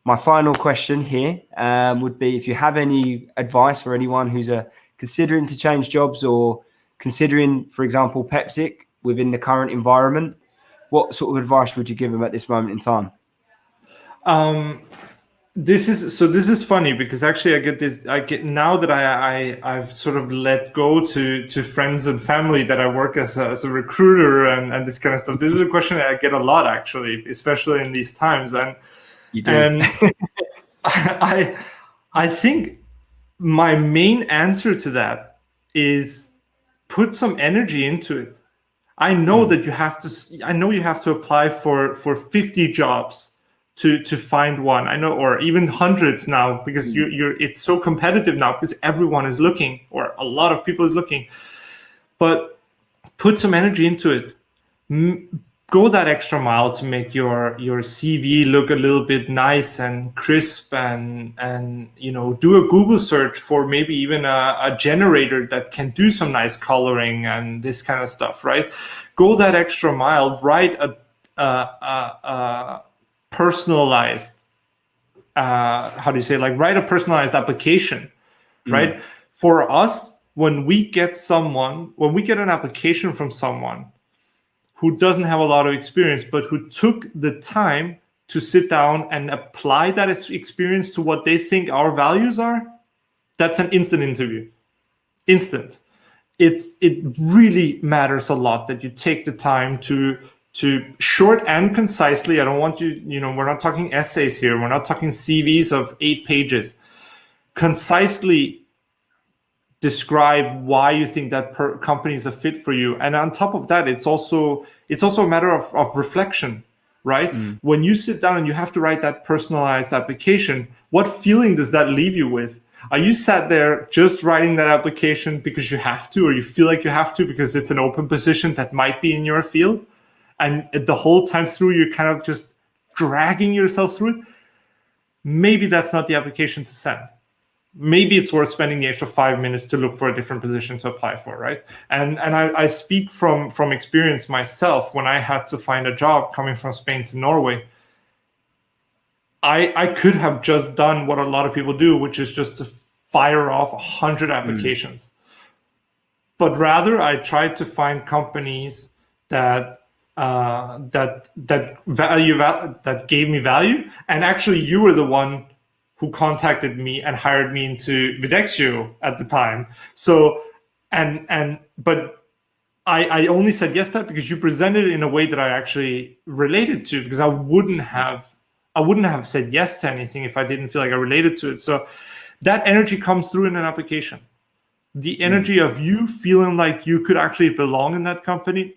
my final question here would be if you have any advice for anyone who's considering to change jobs or considering, for example, Pexip within the current environment, what sort of advice would you give them at this moment in time? This is funny because actually I get now that I've sort of let go to friends and family that I work as a recruiter and this kind of stuff. This is a question that I get a lot actually, especially in these times. And you do. And I think my main answer to that is put some energy into it. I know that you have to apply for 50 jobs to find one. I know, or even hundreds now, because it's so competitive now because everyone is looking, or a lot of people is looking. But put some energy into it. Go that extra mile to make your CV look a little bit nice and crisp, and do a Google search for maybe even a generator that can do some nice coloring and this kind of stuff, right? Go that extra mile. Write a personalized write a personalized application, right? For us, when we get an application from someone who doesn't have a lot of experience, but who took the time to sit down and apply that experience to what they think our values are, that's an instant interview. Instant. It really matters a lot that you take the time to short and concisely. I don't want we're not talking essays here. We're not talking CVs of 8 pages. Concisely describe why you think that company is a fit for you. And on top of that, it's also a matter of reflection, right? When you sit down and you have to write that personalized application, what feeling does that leave you with? Are you sat there just writing that application because you have to, or you feel like you have to because it's an open position that might be in your field? And the whole time through, you're kind of just dragging yourself through it? Maybe that's not the application to send. Maybe it's worth spending the extra 5 minutes to look for a different position to apply for, right? And I speak from experience myself. When I had to find a job coming from Spain to Norway, I could have just done what a lot of people do, which is just to fire off 100 applications. But rather, I tried to find companies that gave me value. And actually, you were the one who contacted me and hired me into Videxio at the time. So, but I only said yes to that because you presented it in a way that I actually related to, because I wouldn't have said yes to anything if I didn't feel like I related to it. So that energy comes through in an application. The energy of you feeling like you could actually belong in that company,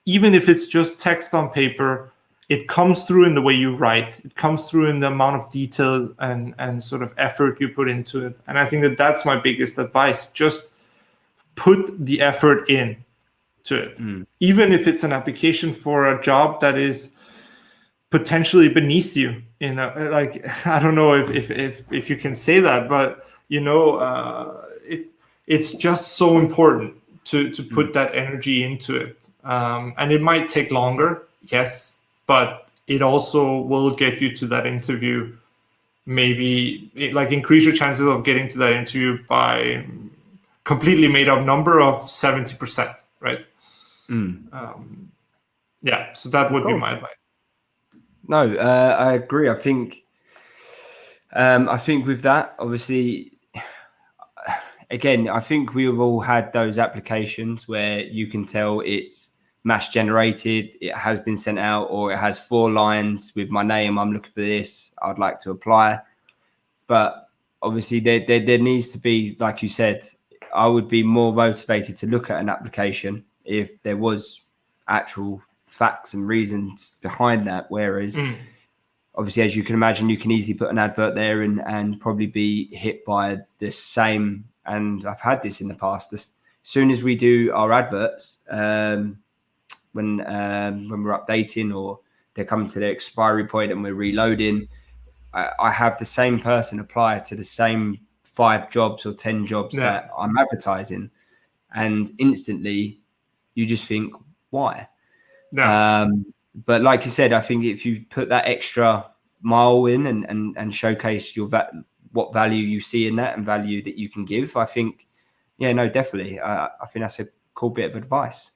even if it's just text on paper, it comes through in the way you write. It comes through in the amount of detail and sort of effort you put into it. And I think that that's my biggest advice. Just put the effort in to it. Even if it's an application for a job that is potentially beneath you. I don't know if you can say that, but it's just so important to put that energy into it. And it might take longer, yes, but it also will get you to that interview. Maybe increase your chances of getting to that interview by completely made up number of 70%, right? So that would be my advice. No, I agree. I think with that, obviously, again, I think we've all had those applications where you can tell it's mass generated, it has been sent out, or it has 4 lines with my name. I'm looking for this. I'd like to apply. But obviously, there needs to be, like you said, I would be more motivated to look at an application if there was actual facts and reasons behind that. Whereas, obviously, as you can imagine, you can easily put an advert there and probably be hit by the same. And I've had this in the past. As soon as we do our adverts, when we're updating or they're coming to their expiry point and we're reloading, I have the same person apply to the same 5 jobs or 10 jobs that I'm advertising, and instantly you just think, why? But like you said, I think if you put that extra mile in and showcase what value you see in that and value that you can give. I think, yeah, no, definitely. I think that's a cool bit of advice.